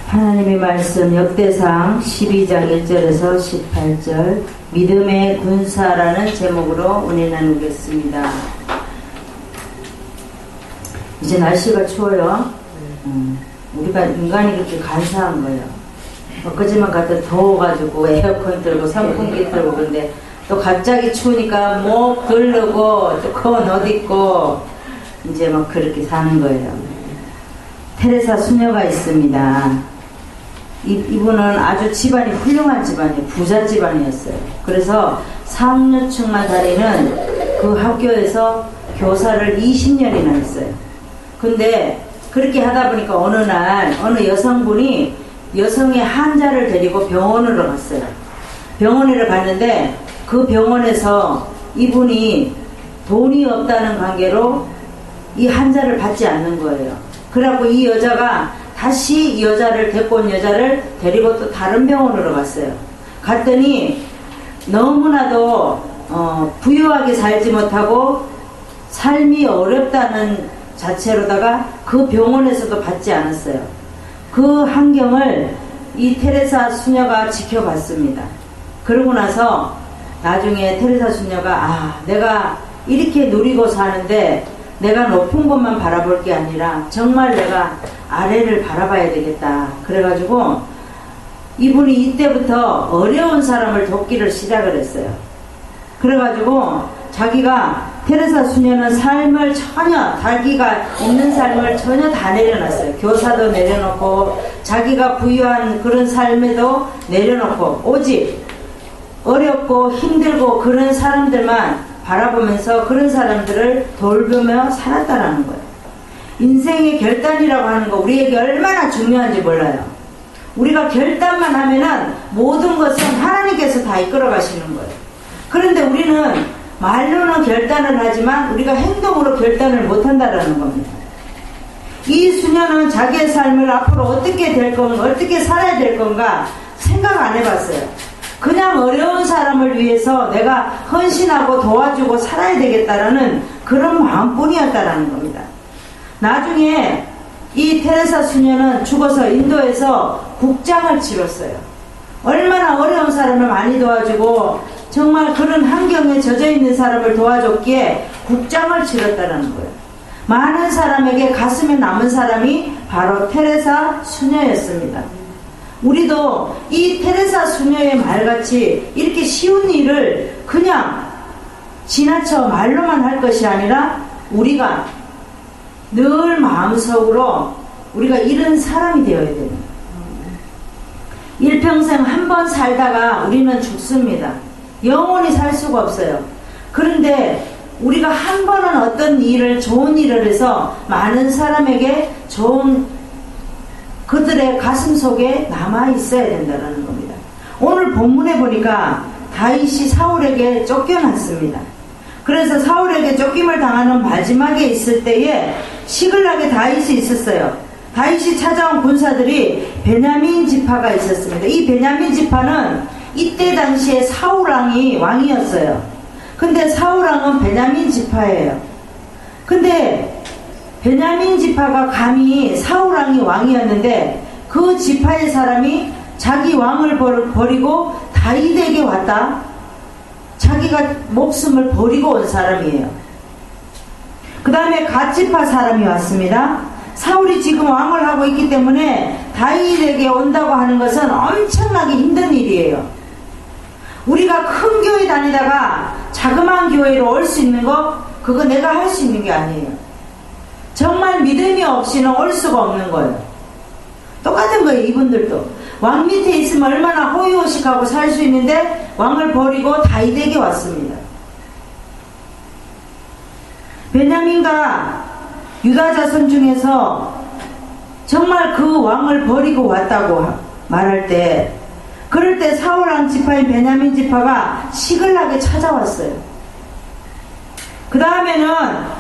하나님의 말씀 역대상 12장 1절에서 18절 믿음의 군사라는 제목으로 은혜 나누겠습니다. 이제 날씨가 추워요. 우리가 인간이 그렇게 간사한 거예요. 엊그제만 갔다 더워가지고 에어컨 틀고 선풍기 틀고 그런데 또 갑자기 추우니까 목 들르고 두꺼운 옷 입고 이제 막 그렇게 사는 거예요. 테레사 수녀가 있습니다. 이분은 아주 집안이 훌륭한 집안이에요. 부자 집안이었어요. 그래서 상류층만 다니는 그 학교에서 교사를 20년이나 했어요. 근데 그렇게 하다 보니까 어느 날 어느 여성분이 여성의 환자를 데리고 병원으로 갔어요. 병원에 갔는데 그 병원에서 이분이 돈이 없다는 관계로 이 환자를 받지 않는 거예요. 그래갖고 이 여자가 다시 이 여자를 데리고 온 여자를 데리고 또 다른 병원으로 갔어요. 갔더니 너무나도 부유하게 살지 못하고 삶이 어렵다는 자체로다가 그 병원에서도 받지 않았어요. 그 환경을 이 테레사 수녀가 지켜봤습니다. 그러고 나서 나중에 테레사 수녀가 내가 이렇게 누리고 사는데 내가 높은 곳만 바라볼 게 아니라 정말 내가 아래를 바라봐야 되겠다. 그래가지고 이분이 이때부터 어려운 사람을 돕기를 시작을 했어요. 그래가지고 자기가 테레사 수녀는 삶을 전혀 자기가 있는 삶을 전혀 다 내려놨어요. 교사도 내려놓고 자기가 부유한 그런 삶에도 내려놓고 오직 어렵고 힘들고 그런 사람들만 바라보면서 그런 사람들을 돌보며 살았다라는 거예요. 인생의 결단이라고 하는 거 우리에게 얼마나 중요한지 몰라요. 우리가 결단만 하면은 모든 것은 하나님께서 다 이끌어 가시는 거예요. 그런데 우리는 말로는 결단을 하지만 우리가 행동으로 결단을 못 한다라는 겁니다. 이 수녀는 자기의 삶을 앞으로 어떻게 될 건가, 어떻게 살아야 될 건가 생각 안 해봤어요. 그냥 어려운 사람을 위해서 내가 헌신하고 도와주고 살아야 되겠다라는 그런 마음뿐이었다라는 겁니다. 나중에 이 테레사 수녀는 죽어서 인도에서 국장을 치렀어요. 얼마나 어려운 사람을 많이 도와주고 정말 그런 환경에 젖어 있는 사람을 도와줬기에 국장을 치렀다는 거예요. 많은 사람에게 가슴에 남은 사람이 바로 테레사 수녀였습니다. 우리도 이 테레사 수녀의 말같이 이렇게 쉬운 일을 그냥 지나쳐 말로만 할 것이 아니라 우리가 늘 마음속으로 우리가 이런 사람이 되어야 됩니다. 일평생 한 번 살다가 우리는 죽습니다. 영원히 살 수가 없어요. 그런데 우리가 한 번은 어떤 일을 좋은 일을 해서 많은 사람에게 좋은 그들의 가슴 속에 남아 있어야 된다는 겁니다. 오늘 본문에 보니까 다윗이 사울에게 쫓겨났습니다. 그래서 사울에게 쫓김을 당하는 마지막에 있을 때에 시글락에 다윗이 있었어요. 다윗이 찾아온 군사들이 베냐민 지파가 있었습니다. 이 베냐민 지파는 이때 당시에 사울왕이 왕이었어요. 근데 사울왕은 베냐민 지파예요. 근데 베냐민 지파가 감히 사울왕이 왕이었는데 그 지파의 사람이 자기 왕을 버리고 다윗에게 왔다. 자기가 목숨을 버리고 온 사람이에요. 그 다음에 갓지파 사람이 왔습니다. 사울이 지금 왕을 하고 있기 때문에 다윗에게 온다고 하는 것은 엄청나게 힘든 일이에요. 우리가 큰 교회 다니다가 자그마한 교회로 올 수 있는 거 그거 내가 할 수 있는 게 아니에요. 정말 믿음이 없이는 올 수가 없는 거예요. 똑같은 거예요. 이분들도 왕 밑에 있으면 얼마나 호의호식하고 살 수 있는데 왕을 버리고 다윗에게 왔습니다. 베냐민과 유다 자손 중에서 정말 그 왕을 버리고 왔다고 말할 때 그럴 때 사울왕 지파인 베냐민 지파가 시글락에 찾아왔어요. 그 다음에는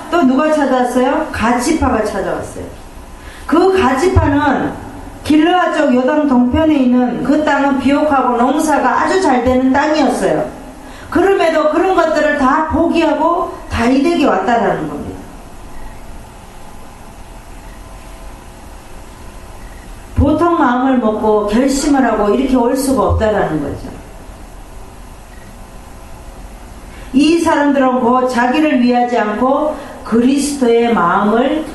또 누가 찾아왔어요? 갓지파가 찾아왔어요. 그 갓지파는 길르앗 쪽 요단 동편에 있는 그 땅은 비옥하고 농사가 아주 잘 되는 땅이었어요. 그럼에도 그런 것들을 다 포기하고 다윗에게 왔다라는 겁니다. 보통 마음을 마음을 먹고 결심을 하고 이렇게 올 수가 없다라는 거죠. 이 사람들은 곧 자기를 위하지 않고 그리스도의 마음을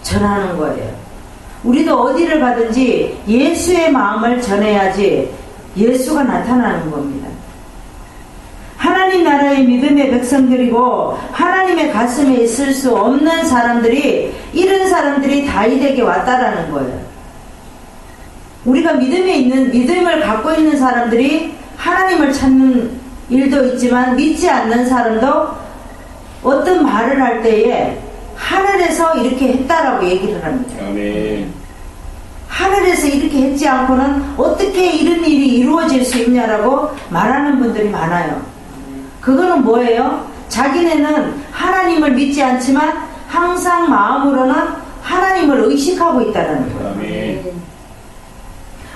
전하는 거예요. 우리도 어디를 가든지 예수의 마음을 전해야지 예수가 나타나는 겁니다. 하나님 나라의 믿음의 백성들이고 하나님의 가슴에 있을 수 없는 사람들이, 이런 사람들이 다윗에게 왔다라는 거예요. 우리가 믿음을 갖고 있는 사람들이 하나님을 찾는 일도 있지만 믿지 않는 사람도 어떤 말을 할 때에 하늘에서 이렇게 했다라고 얘기를 합니다. 아멘. 하늘에서 이렇게 했지 않고는 어떻게 이런 일이 이루어질 수 있냐라고 말하는 분들이 많아요. 그거는 뭐예요? 자기네는 하나님을 믿지 않지만 항상 마음으로는 하나님을 의식하고 있다는 거예요. 아멘.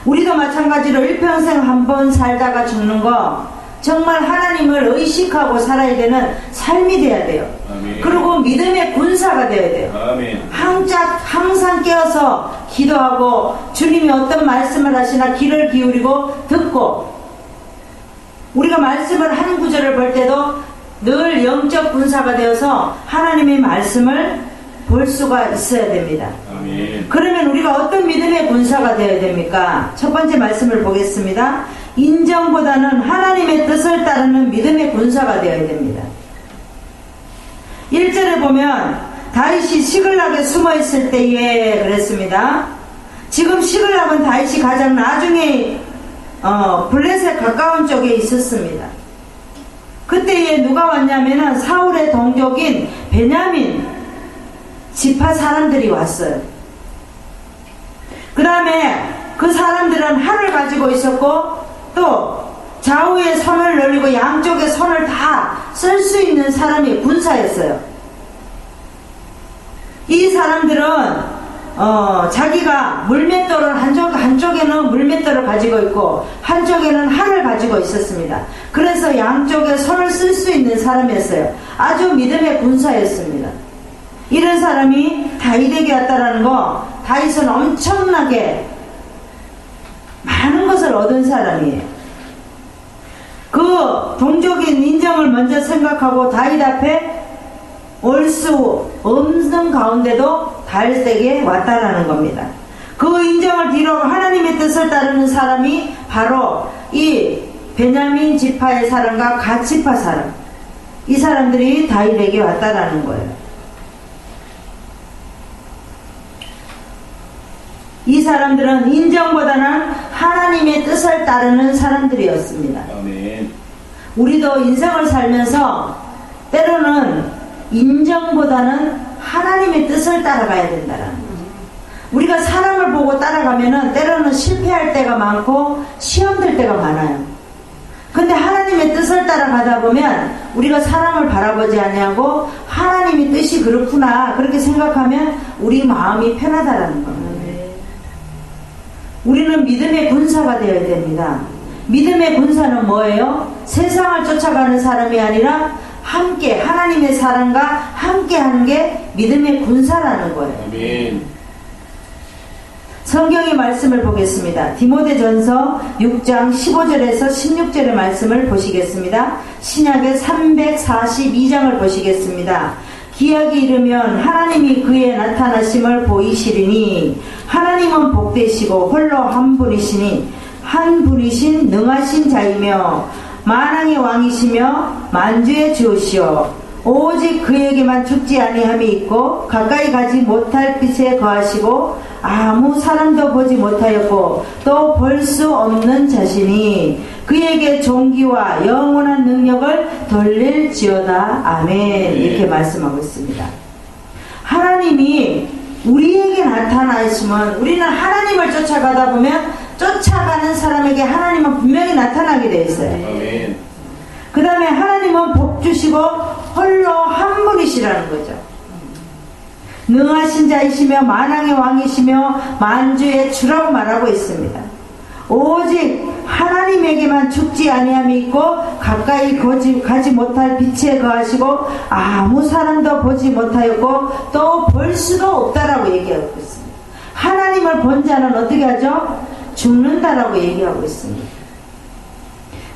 우리도 마찬가지로 일평생 한 번 살다가 죽는 거 정말 하나님을 의식하고 살아야 되는 삶이 돼야 돼요. 아멘. 그리고 믿음의 군사가 돼야 돼요. 아멘. 항상 깨어서 기도하고 주님이 어떤 말씀을 하시나 귀를 기울이고 듣고, 우리가 말씀을 한 구절을 볼 때도 늘 영적 군사가 되어서 하나님의 말씀을 볼 수가 있어야 됩니다. 아멘. 그러면 우리가 어떤 믿음의 군사가 되어야 됩니까? 첫 번째 말씀을 보겠습니다. 인정보다는 하나님의 뜻을 따르는 믿음의 군사가 되어야 됩니다. 1절에 보면 다윗이 시글락에 숨어있을 때에 그랬습니다. 지금 시글락은 다윗이 가장 나중에 블레셋 가까운 쪽에 있었습니다. 그때에 누가 왔냐면은 사울의 동족인 베냐민 지파 사람들이 왔어요. 그 다음에 그 사람들은 활을 가지고 있었고 또 좌우에 손을 늘리고 양쪽에 손을 다 쓸 수 있는 사람이 군사였어요. 이 사람들은 자기가 물맷돌을 한쪽에는 물맷돌을 가지고 있고 한쪽에는 활을 가지고 있었습니다. 그래서 양쪽에 손을 쓸 수 있는 사람이었어요. 아주 믿음의 군사였습니다. 이런 사람이 다윗에게 왔다라는 거, 다윗은 엄청나게 많은 것을 얻은 사람이에요. 그 동족인 인정을 먼저 생각하고 다윗 앞에 올 수 없는 가운데도 다윗에게 왔다라는 겁니다. 그 인정을 뒤로 하나님의 뜻을 따르는 사람이 바로 이 베냐민 지파의 사람과 갓 지파 사람, 이 사람들이 다윗에게 왔다라는 거예요. 이 사람들은 인정보다는 하나님의 뜻을 따르는 사람들이었습니다. 아멘. 우리도 인생을 살면서 때로는 인정보다는 하나님의 뜻을 따라가야 된다는 거죠. 우리가 사람을 보고 따라가면은 때로는 실패할 때가 많고 시험될 때가 많아요. 근데 하나님의 뜻을 따라가다 보면 우리가 사람을 바라보지 아니하고 하나님의 뜻이 그렇구나 그렇게 생각하면 우리 마음이 편하다라는 겁니다. 우리는 믿음의 군사가 되어야 됩니다. 믿음의 군사는 뭐예요? 세상을 쫓아가는 사람이 아니라 함께 하나님의 사람과 함께 하는 게 믿음의 군사라는 거예요. 아멘. 성경의 말씀을 보겠습니다. 디모데전서 6장 15절에서 16절의 말씀을 보시겠습니다. 신약의 342장을 보시겠습니다. 기약이 이르면 하나님이 그의 나타나심을 보이시리니 하나님은 복되시고 홀로 한 분이신 능하신 자이며 만왕의 왕이시며 만주의 주시오. 오직 그에게만 죽지 아니함이 있고 가까이 가지 못할 빛에 거하시고 아무 사람도 보지 못하였고 또 볼 수 없는 자신이 그에게 존귀와 영원한 능력을 돌릴지어다. 아멘. 이렇게 말씀하고 있습니다. 하나님이 우리에게 나타나시면 우리는 하나님을 쫓아가다 보면 쫓아가는 사람에게 하나님은 분명히 나타나게 되어 있어요. 아멘. 그 다음에 하나님은 복 주시고 홀로 한 분이시라는 거죠. 능하신 자이시며 만왕의 왕이시며 만주의 주라고 말하고 있습니다. 오직 하나님에게만 죽지 아니함이 있고 가까이 가지 못할 빛에 거하시고 아무 사람도 보지 못하였고 또 볼 수도 없다라고 얘기하고 있습니다. 하나님 하나님을 본 자는 어떻게 하죠? 죽는다라고 얘기하고 있습니다.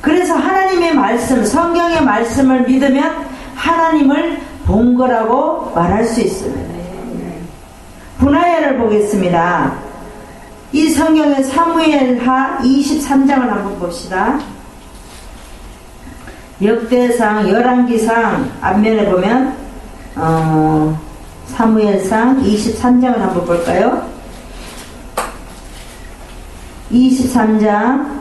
그래서 하나님의 말씀, 성경의 말씀을 믿으면 하나님을 본 거라고 말할 수 있습니다. 분하야를 보겠습니다. 이 성경의 사무엘하 23장을 한번 봅시다. 역대상, 열왕기상 앞면에 보면 사무엘상 23장을 한번 볼까요? 23장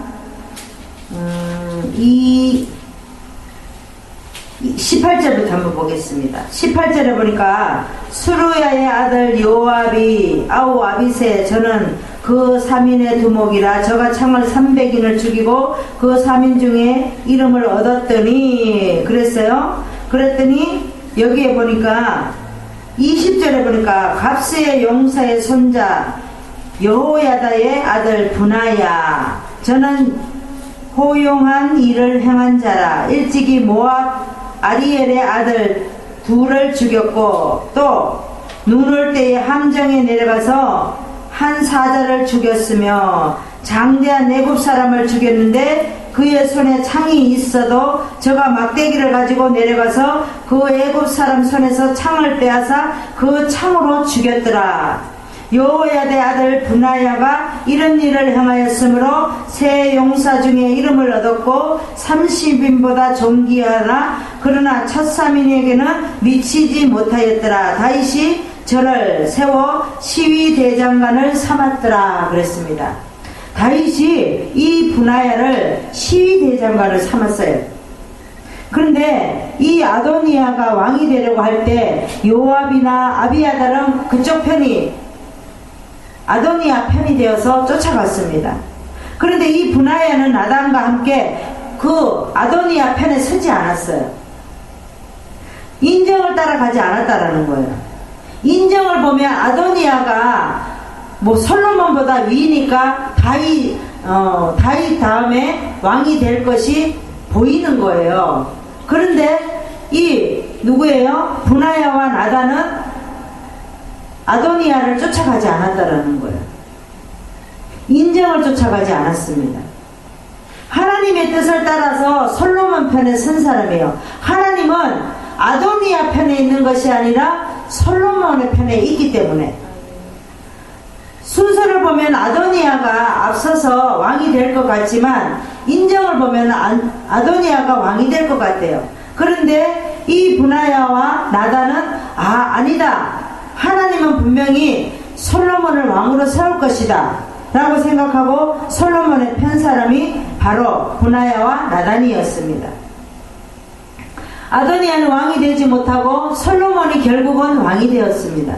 18절부터 한번 보겠습니다. 18절에 보니까 수루야의 아들 요압이 아우 아비세 저는 그 3인의 두목이라 저가 창을 300인을 죽이고 그 3인 중에 이름을 얻었더니 그랬어요. 그랬더니 여기에 보니까 20절에 보니까 갑스의 용사의 손자 여호야다의 아들 분하야 저는 호용한 일을 행한 자라 일찍이 모압 아리엘의 아들 둘을 죽였고 또 눈 올 때에 함정에 내려가서 한 사자를 죽였으며 장대한 애굽 사람을 죽였는데 그의 손에 창이 있어도 저가 막대기를 가지고 내려가서 그 애굽 사람 손에서 창을 빼앗아 그 창으로 죽였더라. 여호야다의 아들 분하야가 이런 일을 행하였으므로 세 용사 중에 이름을 얻었고 30인보다 존귀하나 그러나 첫 3인에게는 미치지 못하였더라. 다윗이 저를 세워 시위대장관을 삼았더라 그랬습니다. 다윗이 이 분하야를 시위대장관을 삼았어요. 그런데 이 아도니아가 왕이 되려고 할 때 요압이나 아비아달은 그쪽 편이 아도니아 편이 되어서 쫓아갔습니다. 그런데 이 분하야는 나단과 함께 그 아도니아 편에 서지 않았어요. 인정을 따라가지 않았다라는 거예요. 인정을 보면 아도니아가 뭐 솔로몬보다 위니까 다윗 다음에 왕이 될 것이 보이는 거예요. 그런데 이 누구예요? 분하야와 나단은 아도니아를 쫓아가지 않았다라는 거예요. 인정을 쫓아가지 않았습니다. 하나님의 뜻을 따라서 솔로몬 편에 선 사람이에요. 하나님은 아도니아 편에 있는 것이 아니라 솔로몬의 편에 있기 때문에 순서를 보면 아도니아가 앞서서 왕이 될 것 같지만 인정을 보면 아도니아가 왕이 될 것 같아요. 그런데 이 분하야와 나단은 아니다. 하나님은 분명히 솔로몬을 왕으로 세울 것이다 라고 생각하고 솔로몬의 편 사람이 바로 분하야와 나단이었습니다. 아도니아는 왕이 되지 못하고 솔로몬이 결국은 왕이 되었습니다.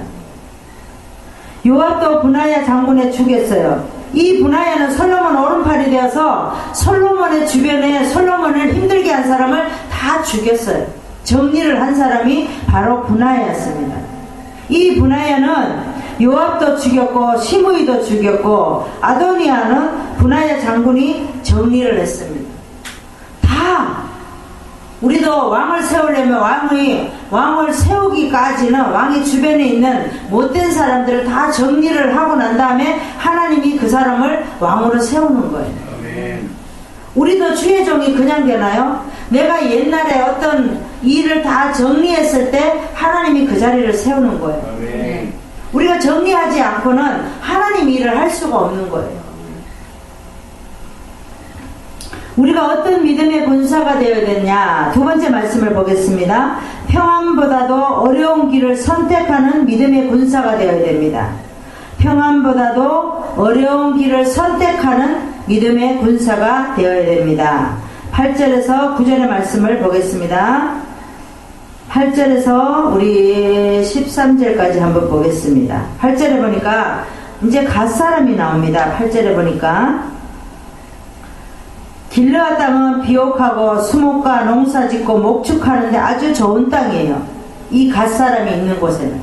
요압도 분하야 장군의 죽였어요. 이 분하야는 솔로몬 오른팔이 되어서 솔로몬의 주변에 솔로몬을 힘들게 한 사람을 다 죽였어요. 정리를 한 사람이 바로 분하야였습니다. 이 분하야는 요압도 죽였고 시므이도 죽였고 아도니아는 분하야 장군이 정리를 했습니다. 다 우리도 왕을 세우려면 왕을 세우기까지는 왕의 주변에 있는 못된 사람들을 다 정리를 하고 난 다음에 하나님이 그 사람을 왕으로 세우는 거예요. 아멘. 우리도 주의 종이 그냥 되나요? 내가 옛날에 어떤 일을 다 정리했을 때 하나님이 그 자리를 세우는 거예요. 아멘. 우리가 정리하지 않고는 하나님 일을 할 수가 없는 거예요. 우리가 어떤 믿음의 군사가 되어야 되냐? 두 번째 말씀을 보겠습니다. 평안보다도 어려운 길을 선택하는 믿음의 군사가 되어야 됩니다. 평안보다도 어려운 길을 선택하는 믿음의 군사가 되어야 됩니다. 8절에서 9절의 말씀을 보겠습니다. 8절에서 우리 13절까지 한번 보겠습니다. 8절에 보니까 이제 갓사람이 나옵니다. 8절에 보니까 길르앗 땅은 비옥하고 수목과 농사짓고 목축하는데 아주 좋은 땅이에요. 이 갓사람이 있는 곳에는.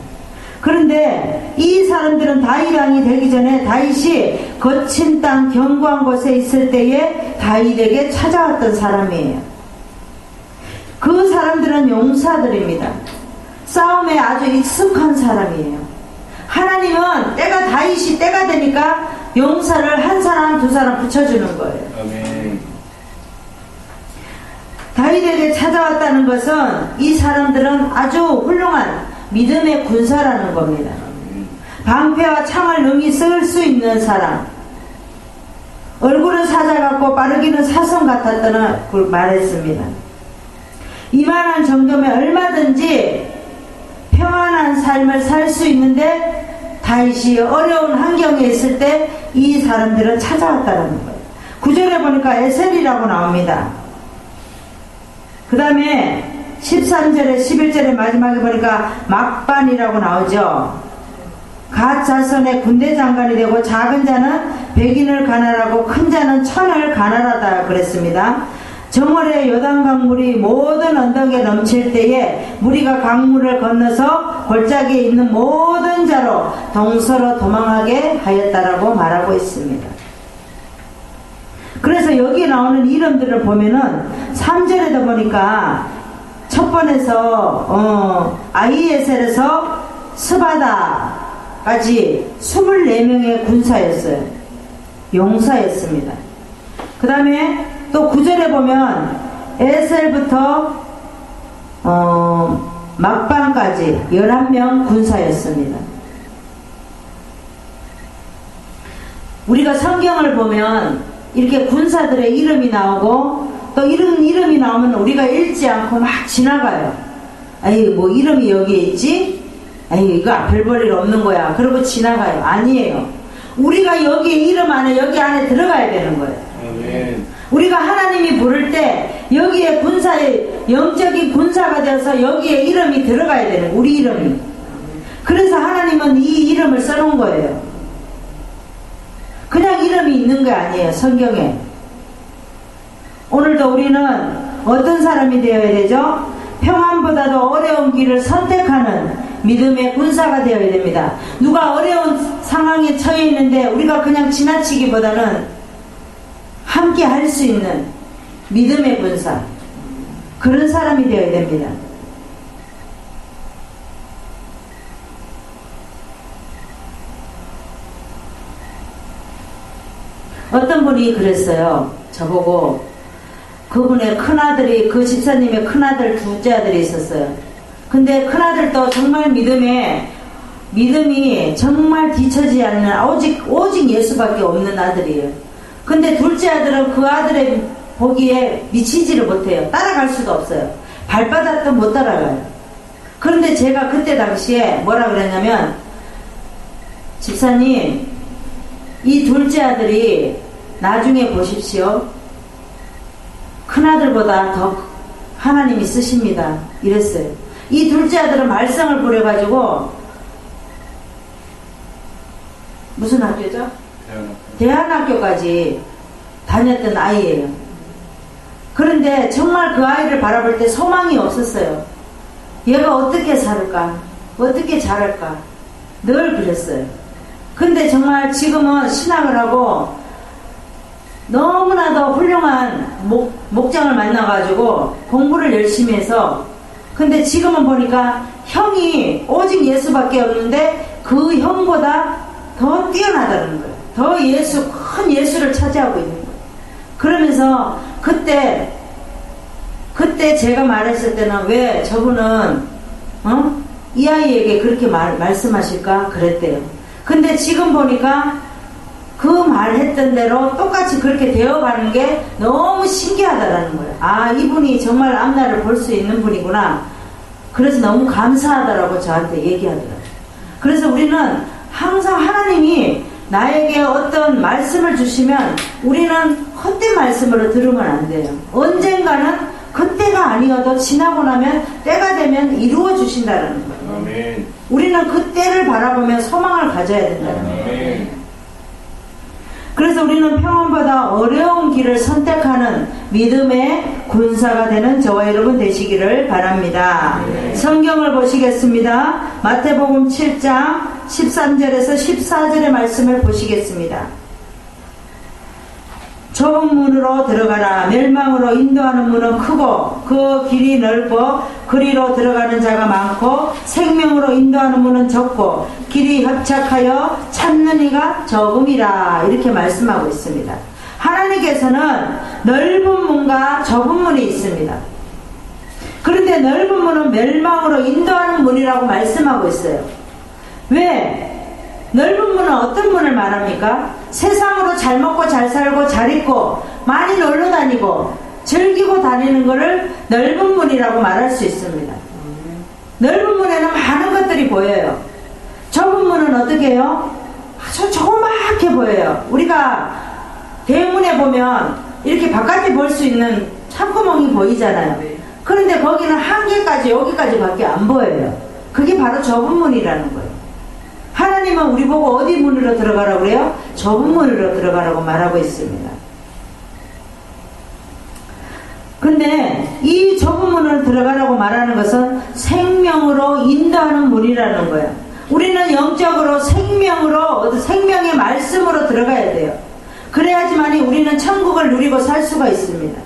그런데 이 사람들은 다윗 왕이 되기 전에 다윗이 거친 땅 견고한 곳에 있을 때에 다윗에게 찾아왔던 사람이에요. 그 사람들은 용사들입니다. 싸움에 아주 익숙한 사람이에요. 하나님은 때가 다윗이 때가 되니까 용사를 한 사람 두 사람 붙여주는 거예요. 아멘. 다윗에게 찾아왔다는 것은 이 사람들은 아주 훌륭한 믿음의 군사라는 겁니다. 방패와 창을 능히 쓸 수 있는 사람, 얼굴은 사자 같고 빠르기는 사슴 같았다는 말했습니다. 이만한 정도면 얼마든지 평안한 삶을 살 수 있는데 다윗이 어려운 환경에 있을 때 이 사람들은 찾아왔다는 거예요. 9절에 보니까 에셀이라고 나옵니다. 그 다음에 13절에 11절에 마지막에 보니까 막반이라고 나오죠. 갓 자손의 군대 장관이 되고 작은 자는 백인을 가난하고 큰 자는 천을 가난하다 그랬습니다. 정월에 요단 강물이 모든 언덕에 넘칠 때에 무리가 강물을 건너서 골짜기에 있는 모든 자로 동서로 도망하게 하였다라고 말하고 있습니다. 그래서 여기 나오는 이름들을 보면은 3절에도 보니까 첫 번에서 아이에셀에서 스바다까지 24명의 군사였어요. 용사였습니다. 그 다음에 또 9절에 보면 에셀부터 막방까지 11명 군사였습니다. 우리가 성경을 보면 이렇게 군사들의 이름이 나오고 또 이런 이름이 나오면 우리가 읽지 않고 막 지나가요. 아이 뭐 이름이 여기에 있지? 아이 이거 별 볼 일 없는 거야. 그러고 지나가요. 아니에요. 우리가 여기 이름 안에 여기 안에 들어가야 되는 거예요. 아멘. 우리가 하나님이 부를 때 여기에 군사의 영적인 군사가 되어서 여기에 이름이 들어가야 되는 거예요. 우리 이름이. 그래서 하나님은 이 이름을 써놓은 거예요. 그냥 이름이 있는 게 아니에요. 성경에. 오늘도 우리는 어떤 사람이 되어야 되죠? 평안보다도 어려운 길을 선택하는 믿음의 군사가 되어야 됩니다. 누가 어려운 상황에 처해 있는데 우리가 그냥 지나치기보다는 함께 할 수 있는 믿음의 군사, 그런 사람이 되어야 됩니다. 어떤 분이 그랬어요. 저보고 그분의 큰아들이, 그 집사님의 큰아들, 둘째 아들이 있었어요. 근데 큰아들도 정말 믿음이 정말 뒤처지지 않는 오직 예수밖에 없는 아들이에요. 근데 둘째 아들은 그 아들의 보기에 미치지를 못해요. 따라갈 수도 없어요. 발바닥도 못 따라가요. 그런데 제가 그때 당시에 뭐라 그랬냐면, 집사님, 이 둘째 아들이 나중에 보십시오. 큰아들보다 더 하나님이 쓰십니다. 이랬어요. 이 둘째 아들은 말썽을 부려가지고, 무슨 학교죠? 대안학교까지 다녔던 아이예요. 그런데 정말 그 아이를 바라볼 때 소망이 없었어요. 얘가 어떻게 살을까? 어떻게 자랄까? 늘 그랬어요. 근데 정말 지금은 신학을 하고 너무나도 훌륭한 목장을 만나가지고 공부를 열심히 해서, 근데 지금은 보니까 형이 오직 예수밖에 없는데 그 형보다 더 뛰어나다는 거예요. 더 큰 예수를 차지하고 있는 거예요. 그러면서 그때 제가 말했을 때는 왜 저분은 이 아이에게 그렇게 말씀하실까 그랬대요. 근데 지금 보니까 그 말했던 대로 똑같이 그렇게 되어가는 게 너무 신기하다라는 거예요. 아, 이분이 정말 앞날을 볼 수 있는 분이구나. 그래서 너무 감사하다라고 저한테 얘기하더라고요. 그래서 우리는 항상 하나님이 나에게 어떤 말씀을 주시면 우리는 헛된 말씀으로 들으면 안 돼요. 언젠가는 그때가 아니어도 지나고 나면 때가 되면 이루어 주신다는 거예요. 아멘. 우리는 그 때를 바라보며 소망을 가져야 된다는 거예요. 아멘. 그래서 우리는 평안보다 어려운 길을 선택하는 믿음의 군사가 되는 저와 여러분 되시기를 바랍니다. 성경을 보시겠습니다. 마태복음 7장 13절에서 14절의 말씀을 보시겠습니다. 좁은 문으로 들어가라. 멸망으로 인도하는 문은 크고 그 길이 넓고 그리로 들어가는 자가 많고 생명으로 인도하는 문은 적고 길이 협착하여 찾는 이가 적음이라. 이렇게 말씀하고 있습니다. 하나님께서는 넓은 문과 좁은 문이 있습니다. 그런데 넓은 문은 멸망으로 인도하는 문이라고 말씀하고 있어요. 왜? 넓은 문은 어떤 문을 말합니까? 세상으로 잘 먹고 잘 살고 잘 입고 많이 놀러 다니고 즐기고 다니는 것을 넓은 문이라고 말할 수 있습니다. 넓은 문에는 많은 것들이 보여요. 좁은 문은 어떻게 해요? 아주 조그맣게 보여요. 우리가 대문에 보면 이렇게 바깥에 볼 수 있는 창구멍이 보이잖아요. 그런데 거기는 한계까지 여기까지 밖에 안 보여요. 그게 바로 좁은 문이라는 거예요. 하나님은 우리 보고 어디 문으로 들어가라고 그래요? 좁은 문으로 들어가라고 말하고 있습니다. 근데 이 좁은 문으로 들어가라고 말하는 것은 생명으로 인도하는 문이라는 거예요. 우리는 영적으로 생명으로 생명의 말씀으로 들어가야 돼요. 그래야지만이 우리는 천국을 누리고 살 수가 있습니다.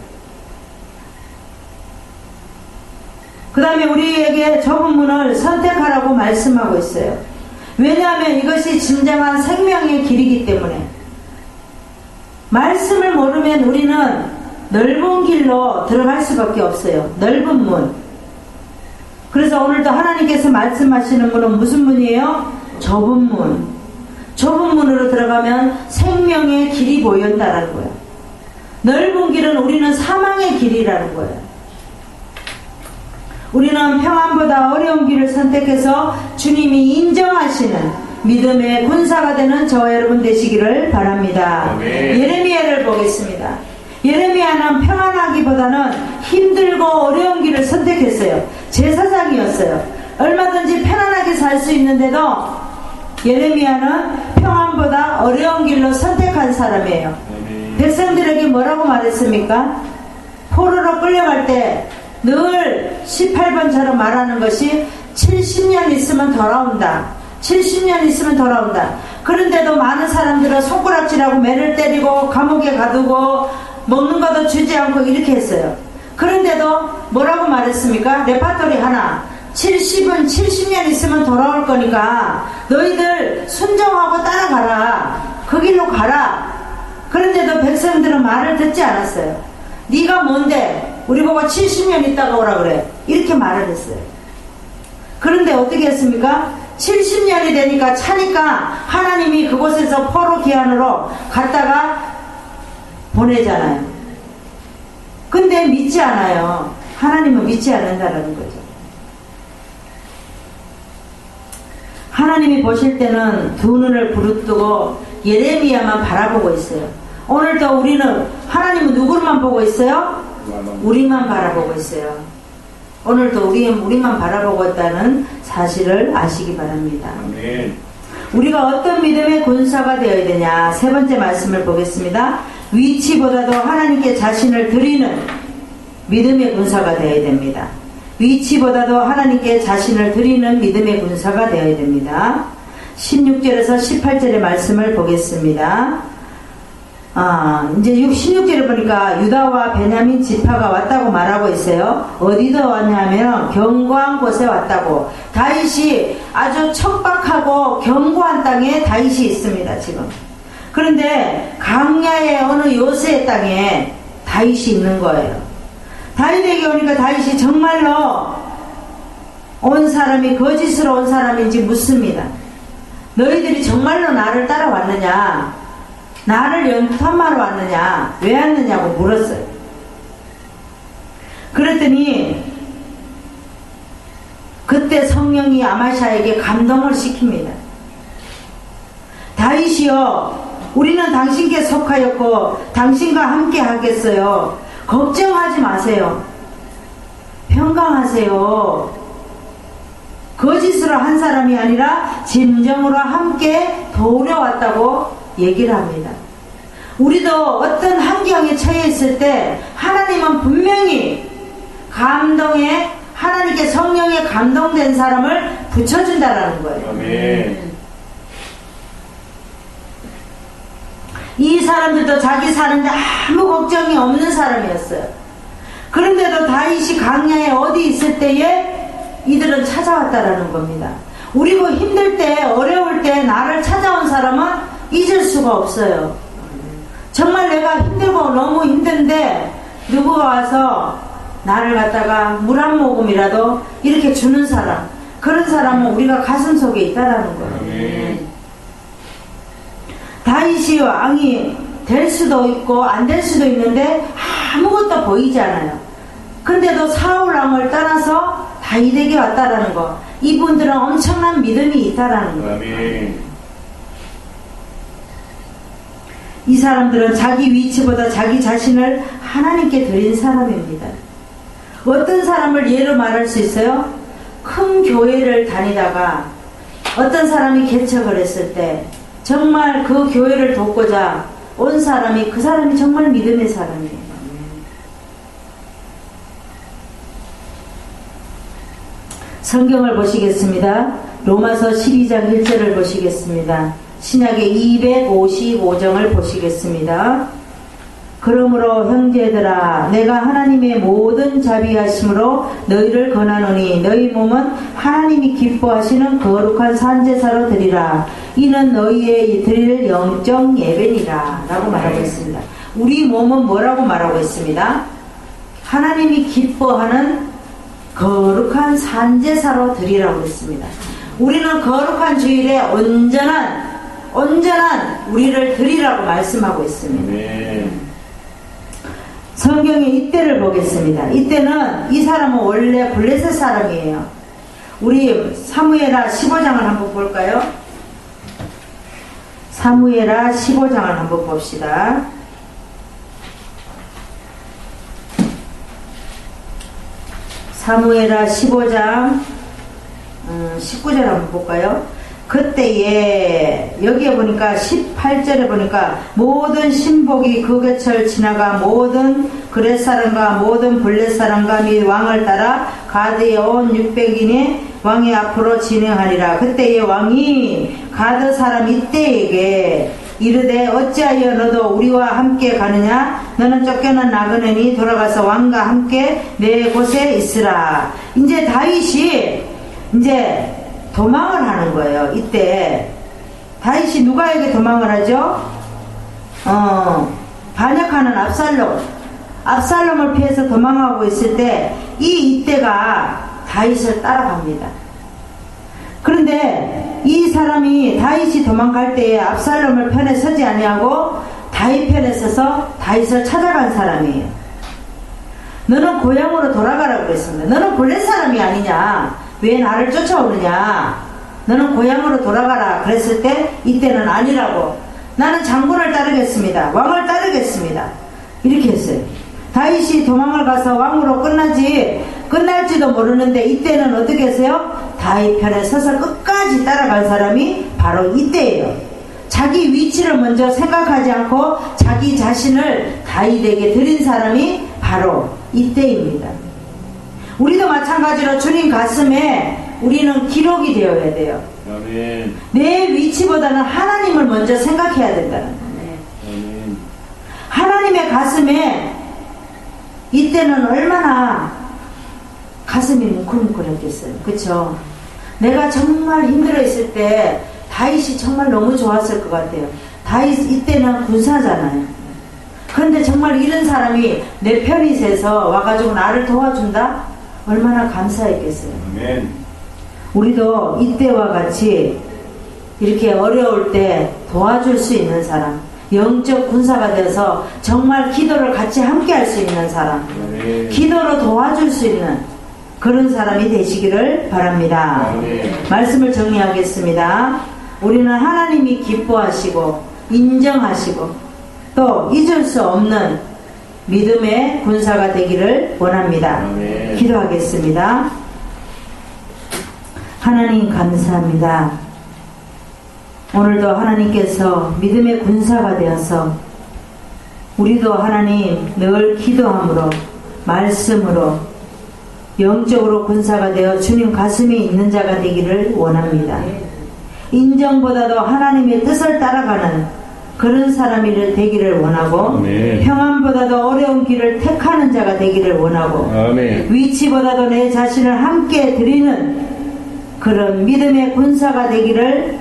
그 다음에 우리에게 좁은 문을 선택하라고 말씀하고 있어요. 왜냐하면 이것이 진정한 생명의 길이기 때문에. 말씀을 모르면 우리는 넓은 길로 들어갈 수밖에 없어요. 넓은 문. 그래서 오늘도 하나님께서 말씀하시는 문은 무슨 문이에요? 좁은 문. 좁은 문으로 들어가면 생명의 길이 보인다는 거예요. 넓은 길은 우리는 사망의 길이라는 거예요. 우리는 평안보다 어려운 길을 선택해서 주님이 인정하시는 믿음의 군사가 되는 저와 여러분 되시기를 바랍니다. 예레미야를 보겠습니다. 예레미야는 평안하기보다는 힘들고 어려운 길을 선택했어요. 제사장이었어요. 얼마든지 편안하게 살 수 있는데도 예레미야는 평안보다 어려운 길로 선택한 사람이에요. 백성들에게 뭐라고 말했습니까? 포로로 끌려갈 때 늘 18번처럼 말하는 것이 70년 있으면 돌아온다. 70년 있으면 돌아온다. 그런데도 많은 사람들은 손가락질하고 매를 때리고 감옥에 가두고 먹는 것도 주지 않고 이렇게 했어요. 그런데도 뭐라고 말했습니까? 레파토리 하나. 70년 있으면 돌아올 거니까 너희들 순종하고 따라가라. 그 길로 가라. 그런데도 백성들은 말을 듣지 않았어요. 네가 뭔데? 우리 보고 70년 있다가 오라 그래. 이렇게 말을 했어요. 그런데 어떻게 했습니까? 70년이 되니까 차니까 하나님이 그곳에서 포로 기한으로 갔다가 보내잖아요. 근데 믿지 않아요. 하나님은 믿지 않는다는 거죠. 하나님이 보실 때는 두 눈을 부릅뜨고 예레미야만 바라보고 있어요. 오늘도 우리는 하나님은 누구만 보고 있어요? 우리만 바라보고 있어요. 오늘도 우리만 바라보고 있다는 사실을 아시기 바랍니다. 아멘. 우리가 어떤 믿음의 군사가 되어야 되냐? 세 번째 말씀을 보겠습니다. 위치보다도 하나님께 자신을 드리는 믿음의 군사가 되어야 됩니다. 위치보다도 하나님께 자신을 드리는 믿음의 군사가 되어야 됩니다. 16절에서 18절의 말씀을 보겠습니다. 이제 16절에 보니까 유다와 베냐민 지파가 왔다고 말하고 있어요. 어디서 왔냐면 견고한 곳에 왔다고. 다윗이 아주 척박하고 견고한 땅에 다윗이 있습니다, 지금. 그런데 강야의 어느 요새의 땅에 다윗이 있는 거예요. 다윗에게 오니까 다윗이 정말로 온 사람이 거짓으로 온 사람인지 묻습니다. 너희들이 정말로 나를 따라왔느냐? 나를 연탐하러 왔느냐? 왜 왔느냐고 물었어요. 그랬더니 그때 성령이 아마샤에게 감동을 시킵니다. 다윗이여, 우리는 당신께 속하였고 당신과 함께 하겠어요. 걱정하지 마세요. 평강하세요. 거짓으로 한 사람이 아니라 진정으로 함께 도우려 왔다고 얘기를 합니다. 우리도 어떤 환경에 처해 있을 때 하나님은 분명히 감동에, 하나님께 성령에 감동된 사람을 붙여준다라는 거예요. 아멘. 이 사람들도 자기 사는데 아무 걱정이 없는 사람이었어요. 그런데도 다윗이 광야에 어디 있을 때에 이들은 찾아왔다라는 겁니다. 우리 뭐 힘들 때 어려울 때 나를 찾아온 사람은 잊을 수가 없어요. 정말 내가 힘들고 너무 힘든데 누구가 와서 나를 갖다가 물 한 모금이라도 이렇게 주는 사람, 그런 사람은 우리가 가슴속에 있다라는 거예요. 다윗이 왕이 될 수도 있고 안 될 수도 있는데 아무것도 보이지 않아요. 근데도 사울 왕을 떠나서 다윗에게 왔다라는 거, 이분들은 엄청난 믿음이 있다라는 거예요. 이 사람들은 자기 위치보다 자기 자신을 하나님께 드린 사람입니다. 어떤 사람을 예로 말할 수 있어요? 큰 교회를 다니다가 어떤 사람이 개척을 했을 때 정말 그 교회를 돕고자 온 사람이, 그 사람이 정말 믿음의 사람이에요. 성경을 보시겠습니다. 로마서 12장 1절을 보시겠습니다. 신약의 255정을 보시겠습니다. 그러므로 형제들아, 내가 하나님의 모든 자비하심으로 너희를 권하노니 너희 몸은 하나님이 기뻐하시는 거룩한 산제사로 드리라. 이는 너희의 드릴 영적 예배니라 라고 말하고 있습니다. 우리 몸은 뭐라고 말하고 있습니다? 하나님이 기뻐하는 거룩한 산제사로 드리라고 했습니다. 우리는 거룩한 주일에 온전한 우리를 드리라고 말씀하고 있습니다. 성경의 이때를 보겠습니다. 이때는 이 사람은 원래 블레셋 사람이에요. 우리 사무엘하 15장을 한번 볼까요? 사무엘하 15장을 한번 봅시다. 사무엘하 15장 19절 한번 볼까요? 그때에 여기에 보니까 18절에 보니까 모든 신복이 그 곁을 지나가 모든 그렛 사람과 모든 블렛 사람과 및 왕을 따라 가드에 온 600인의 왕의 앞으로 진행하리라. 그때에 왕이 가드 사람 이때에게 이르되 어찌하여 너도 우리와 함께 가느냐? 너는 쫓겨난 나그네니 돌아가서 왕과 함께 내 곳에 있으라. 이제 다윗이 이제 도망을 하는 거예요. 이때 다윗이 누가에게 도망을 하죠? 반역하는 압살롬을 피해서 도망하고 있을 때 이때가 다윗을 따라갑니다. 그런데 이 사람이 다윗이 도망갈 때에 압살롬을 편에 서지 아니하고 다윗 편에 서서 다윗을 찾아간 사람이에요. 너는 고향으로 돌아가라고 그랬습니다. 너는 블렛 사람이 아니냐? 왜 나를 쫓아오느냐? 너는 고향으로 돌아가라 그랬을 때 이때는 아니라고, 나는 장군을 따르겠습니다. 왕을 따르겠습니다. 이렇게 했어요. 다윗이 도망을 가서 왕으로 끝날지도 모르는데 이때는 어떻게 했어요? 다윗 편에 서서 끝까지 따라간 사람이 바로 이때예요. 자기 위치를 먼저 생각하지 않고 자기 자신을 다윗에게 드린 사람이 바로 이때입니다. 우리도 마찬가지로 주님 가슴에 우리는 기록이 되어야 돼요. 아멘. 내 위치보다는 하나님을 먼저 생각해야 된다는 거예요. 아멘. 하나님의 가슴에 이때는 얼마나 가슴이 뭉클뭉클했겠어요. 그쵸? 내가 정말 힘들어 있을 때 다윗이 정말 너무 좋았을 것 같아요. 다윗 이때는 군사잖아요. 그런데 정말 이런 사람이 내 편이 세서 와가지고 나를 도와준다? 얼마나 감사했겠어요. 아멘. 우리도 이때와 같이 이렇게 어려울 때 도와줄 수 있는 사람, 영적 군사가 되어서 정말 기도를 같이 함께 할 수 있는 사람, 아멘. 기도로 도와줄 수 있는 그런 사람이 되시기를 바랍니다. 아멘. 말씀을 정리하겠습니다. 우리는 하나님이 기뻐하시고 인정하시고 또 잊을 수 없는 믿음의 군사가 되기를 원합니다. 아멘. 기도하겠습니다. 하나님 감사합니다. 오늘도 하나님께서 믿음의 군사가 되어서 우리도 하나님 늘 기도함으로 말씀으로 영적으로 군사가 되어 주님 가슴에 있는 자가 되기를 원합니다. 인정보다도 하나님의 뜻을 따라가는 그런 사람이 되기를 원하고 아멘. 평안보다도 어려운 길을 택하는 자가 되기를 원하고 아멘. 위치보다도 내 자신을 함께 드리는 그런 믿음의 군사가 되기를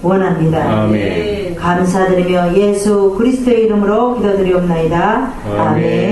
원합니다. 아멘. 감사드리며 예수 그리스도의 이름으로 기도드리옵나이다. 아멘.